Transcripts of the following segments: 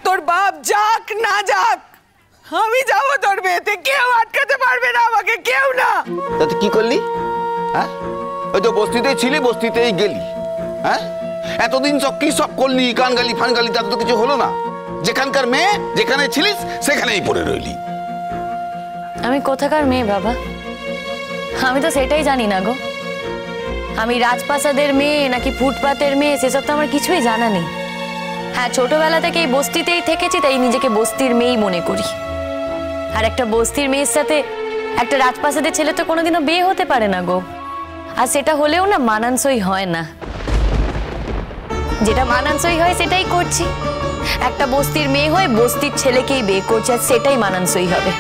তোর বাপ যাক না যাক আমি যাবো তোর বিয়েতে, কেউ আটকাতে পারবে না আমাকে, কেউ না। তাতে কি করলি? হ্যাঁ, ওই তো বস্তিতেই ছিলি, বস্তিতেই গেলি। হ্যাঁ, এতদিন সব করলি, গান গালি ফান গালি, তাতে তো কিছু হলো না। যেখানকার মেয়ে যেখানে ছিলিস সেখানেই পড়ে রইলি। আমি কোথাকার মেয়ে বাবা? আমি তো সেটাই জানি না গো। আমি রাজপ্রাসাদের মেয়ে নাকি ফুটপাতের মেয়ে সেসব তো আমার কিছুই জানা নেই। হ্যাঁ, ছোটবেলা থেকে এই বস্তিতেই থেকেছি, তাই নিজেকে বস্তির মেয়েই মনে করি। আর একটা বস্তির মেয়ের সাথে একটা রাজপ্রাসাদের ছেলে তো কোনোদিনও বিয়ে হতে পারে না গো। আর সেটা হলেও না মানানসই হয় না। যেটা মানানসই হয় সেটাই করছি। একটা বস্তির মেয়ে হয়ে বস্তির ছেলেকেই বিয়ে করছে, আর সেটাই মানানসই হবে।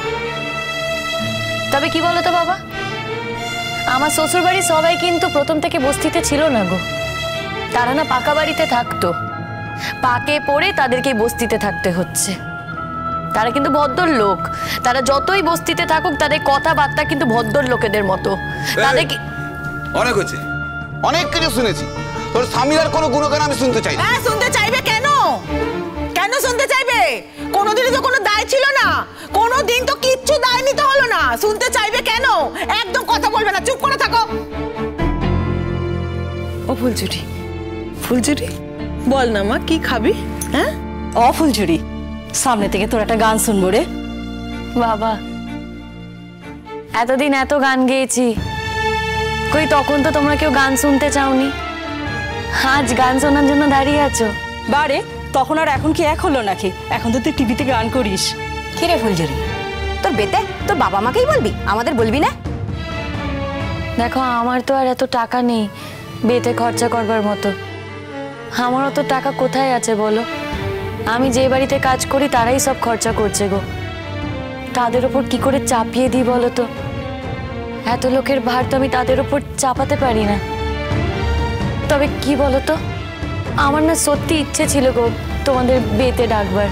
তবে কি বলো তো বাবা, আমার শ্বশুর বাড়ির সবাই কিন্তু প্রথম থেকে বস্তিতে ছিল না গো। তারা না পাকা বাড়িতে থাকতো, পাকে পড়ে তাদেরকে বস্তিতে থাকতে হচ্ছে। তারা কিন্তু ভদ্র লোক, তারা যতই বস্তিতে থাকুক তাদের কথাবার্তা কিন্তু ভদ্র লোকেদের মতো। তাদের কি অনেক হয়েছে, অনেক কিছু শুনেছি। তোর স্বামীর আর কোনো গুণগান আমি শুনতে চাই না। হ্যাঁ, শুনতে চাইবে কেন? কেন শুনতে চাইবে? কোনোদিনই তো কোনো দায় ছিল না, কোনোদিন তো কিচ্ছু দায় নিতে হলো না, শুনতে চাইবে কেন? একদম কথা বলবে না, চুপ করে থাকো। ও ফুলঝুরি, ফুলঝুরি বল না মা, কি খাবি? হ্যাঁ ও ফুলঝুরি, সামনে থেকে তোর একটা গান শুনবো রে। বাবা, এতদিন এত গান গেয়েছি, কই তখন তো তোমরা কেউ গান শুনতে চাওনি। আজ গান শোনার জন্য দাঁড়িয়ে আছো। বারে, তখন আর এখন কি এক হলো নাকি? এখন তো তুই টিভিতে গান করিস। কি রে ফুলঝুরি, তোর বেতে তোর বাবা মাকেই বলবি, আমাদের বলবি না? দেখো, আমার তো আর এত টাকা নেই বিয়েতে খরচা করবার মতো। আমার অত টাকা কোথায় আছে বলো? আমি যে বাড়িতে কাজ করি তারাই সব খরচা করছে গো। তাদের ওপর কি করে চাপিয়ে দিই বলো তো? এত লোকের ভার তো আমি তাদের ওপর চাপাতে পারি না। তবে কি বলো তো, আমার না সত্যি ইচ্ছে ছিল গো তোমাদের বিয়েতে ডাকবার।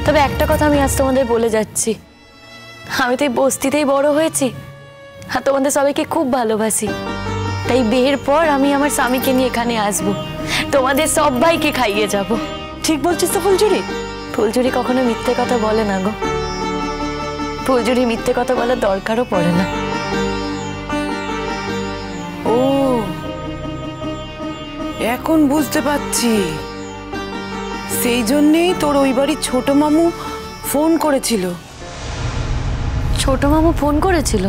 তবে একটা কথা আমি আজ তোমাদের বলে যাচ্ছি, আমি তো এই বস্তিতেই বড় হয়েছি আর তোমাদের সবাইকে খুব ভালোবাসি। তাই বিয়ের পর আমি আমার স্বামীকে নিয়ে এখানে আসবো, তোমাদের সবাইকে খাইয়ে যাব। ঠিক বলছিস তো ফুলঝুরি? ফুলঝুরি কখনো মিথ্যে কথা বলে না গো। ফুলঝুরি মিথ্যে কথা বলার দরকারও পড়ে না। ও, এখন বুঝতে পারছি, সেই জন্যেই তোর ওই বাড়ির ছোট মামু ফোন করেছিল। ছোট মামু ফোন করেছিল?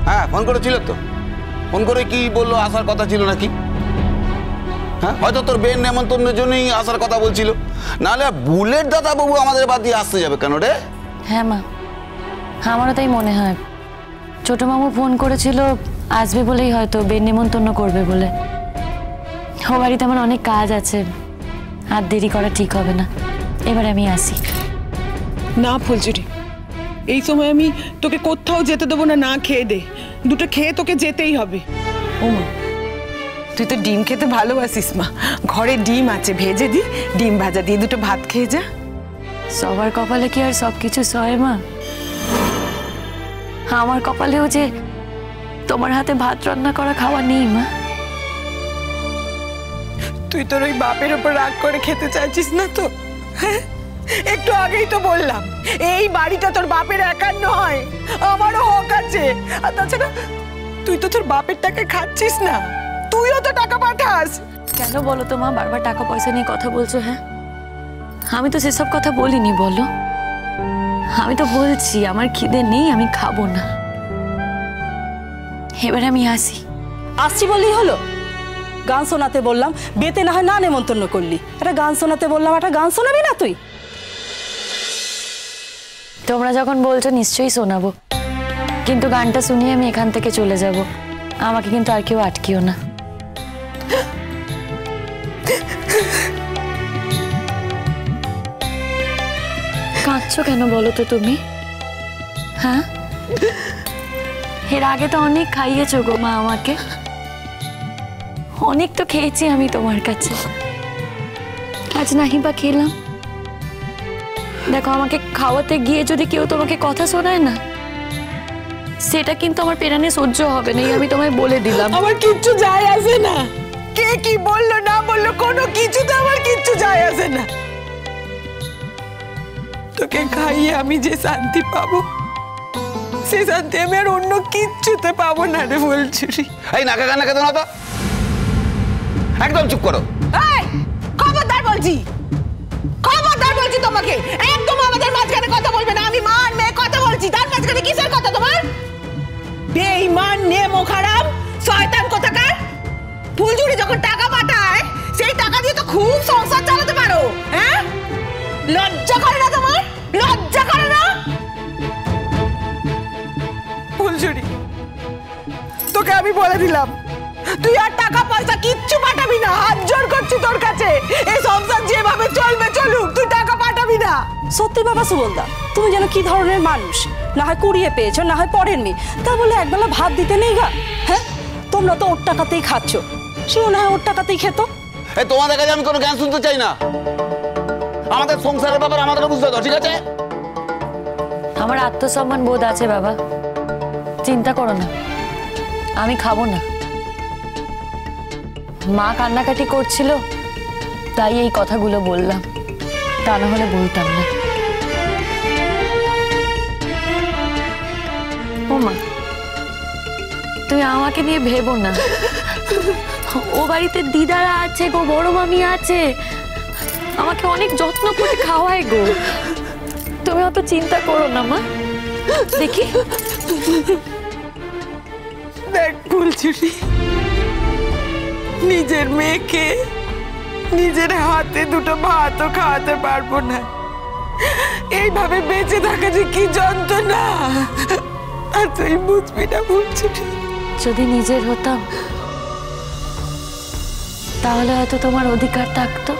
হ্যাঁ, ফোন করেছিল তো। ফোন করে কি বললো? আসার কথা ছিল নাকি? হ্যাঁ, হয়তো তোর বের নেমন্তন্নের জন্যই আসার কথা বলছিল, নাহলে বুলেট দাদা বাবু আমাদের বাদ দিয়ে আসতে যাবে কেন রে? হ্যাঁ মা, আমারও তাই মনে হয়। ছোট মামু ফোন করেছিল আসবে বলেই, হয়তো বের নেমন্তন্ন করবে বলে। ও বাড়িতে আমার অনেক কাজ আছে, আর দেরি করা ঠিক হবে না। এবার আমি আসি। না ফুলঝুরি, এই সময় আমি তোকে কোথাও যেতে দেবো না, না খেয়ে দে। দুটো খেয়ে তোকে যেতেই হবে। ও মা, তুই তো ডিম খেতে ভালোবাসিস মা, ঘরে ডিম আছে, ভেজে দি, ডিম ভাজা দিয়ে দুটো ভাত খেয়ে যা। সবার কপালে কি আর সবকিছু সয় মা? আমার কপালেও যে তোমার হাতে ভাত রান্না করা খাওয়া নেই মা। তুই তোর ওই বাপের উপর রাগ করে খেতে চাইছিস না তো? হ্যাঁ, একটু আগেই তো বললাম এই বাড়িটা তোর বাপের একার নয়, আমারও হক আছে। আর তাছাড়া তুই তো তোর বাপের টাকা খাচ্ছিস না, তুইও তো টাকা পাঠাস। কেন বলো তো মা বারবার টাকা পয়সা নিয়ে কথা বলছো? হ্যাঁ, আমি তো সেসব কথা বলিনি বলো। আমি তো বলছি আমার খিদে নেই, আমি খাবো না। এবার আমি আসি। আসছি বললেই হলো? গান শোনাতে বললাম, বিয়েতে না হয় না নেমন্তন্ন করলি, একটা গান শোনাতে বললাম, একটা গান শোনাবি না তুই? তোমরা যখন বলছো নিশ্চয়ই শোনাবো, কিন্তু গানটা শুনিয়ে আমি এখান থেকে চলে যাব। আমাকে কিন্তু আর কেউ আটকিও না। কাঁদছো কেন বলো তো তুমি? হ্যাঁ, এর আগে তো অনেক খাইয়েছো গো মা আমাকে, অনেক তো খেয়েছি আমি তোমার কাছে। আজ নাহি বা খেলাম। দেখো, আমাকে খাওয়াতে গিয়ে যদি কেউ তোমাকে কথা শোনায় না, সেটা কিন্তু আমার পেরানে সহ্য হবে না, আমি তোমায় বলে দিলাম। আমার কিচ্ছু যায় আসে না, কে কি বললো না বললো কোনো কিছুতে আমার কিচ্ছু যায় আসে না। তোকে খাইয়ে আমি যে শান্তি পাবো সে শান্তি আমি আর অন্য কিচ্ছুতে পাবো না রে ফুলঝুরি। এই নাকা কান্না কেন না তো, একদম চুপ করো। এই খবরদার বলছি, খবরদার বলছি তোমাকে, একদম আমাদের মাঝখানে কথা বলবে না। আমি মা আর মেয়ে কথা বলছি, তার মাঝখানে কিসের কথা তোমার? বেঈমান নেমো খারাপ শয়তান কোথাকার। ফুলঝুরি যখন টাকা পাঠায় সেই টাকা দিয়ে তো খুব সংসার চালাতে পারো। হ্যাঁ, লজ্জা করে না তোমার? লজ্জা করে না? ফুলঝুরি তোকে আমি বলে দিলাম, তুই আর টাকা পয়সা কিচ্ছু পাঠাবি না। হাত জোর করছি তোর কাছে, এই সংসার যেভাবে চলবে চলুক, তুই টাকা পাঠাবি না। সত্যি বাবা সুবলদা, তুমি যেন কি ধরনের মানুষ, না হয় কুড়িয়ে পেয়েছো, না হয় পরের মেয়ে, তা বলে একবেলা ভাত দিতে নেই গা? হ্যাঁ, তোমরা তো ওর টাকাতেই খাচ্ছ, সেও না হয় ওর টাকাতেই খেত। এই তোমাদের কাছে আমি কোনো জ্ঞান শুনতে চাই না। আমাদের সংসারের ব্যাপারে আমাদেরকে বুঝতে দাও, ঠিক আছে? আমার আত্মসম্মান বোধ আছে বাবা, চিন্তা করো না, আমি খাবো না। মা কান্নাকাটি করছিল তাই এই কথাগুলো বললাম, তা না হলে বলতাম না। ও মা, তুমি আমাকে নিয়ে ভেবো না। ও বাড়িতে দিদারা আছে গো, বড় মামি আছে, আমাকে অনেক যত্ন করে খাওয়ায় গো। তুমি অত চিন্তা করো না মা। দেখি দেখ ফুলঝুরি, নিজের মেয়েকে নিজের হাতে দুটো ভাতও খাওয়াতে পারবো না। এইভাবে বেঁচে থাকা যে কি যন্ত্রণা, আর তুই বুঝবি না ফুলঝুরি। যদি নিজের হতাম তাহলে হয়তো তোমার অধিকার থাকতো।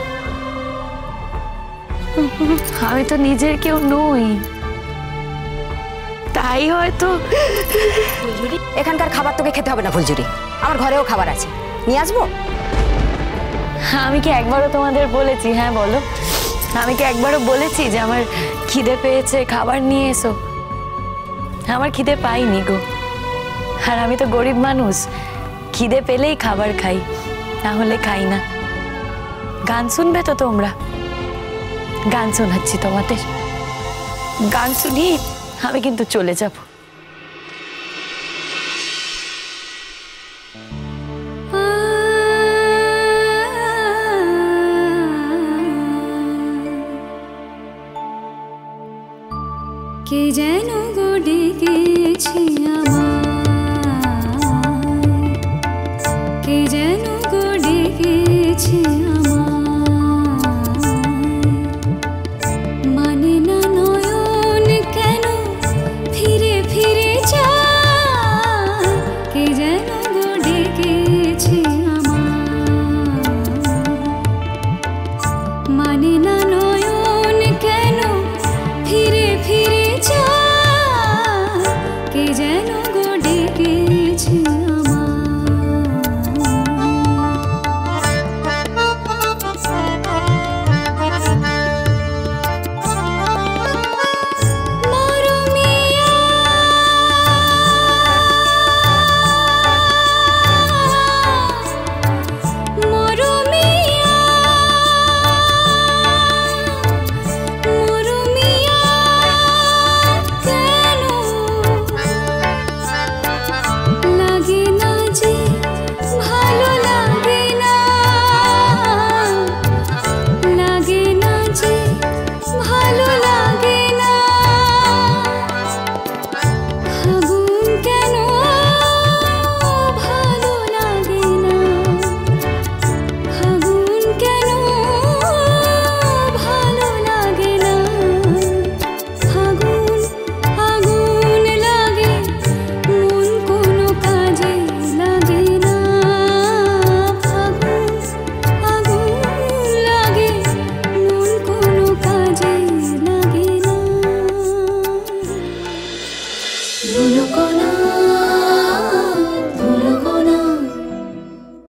আমি তো নিজের কেউ নই, তাই হয়তো। এখানকার খাবার তোকে খেতে হবে না ফুলঝুরি, আমার ঘরেও খাবার আছে, নিয়ে আসবো। আমি কি একবারও তোমাদের বলেছি? হ্যাঁ বলো, আমি কি একবারও বলেছি যে আমার খিদে পেয়েছে খাবার নিয়ে এসো? আমার খিদে পাইনি গো। আর আমি তো গরিব মানুষ, খিদে পেলেই খাবার খাই, না হলে খাই না। গান শুনবে তো তোমরা? গান শোনাচ্ছি তোমাদের, গান শুনিয়ে আমি কিন্তু চলে যাব। কে যেন গো ডেকেছে আমায়, কে যেন গো ডেকেছে আমায়, মানে না নয়ন কেন ফিরে ফিরে যায়, কে যেন গো ডেকেছে আমায়, মানে না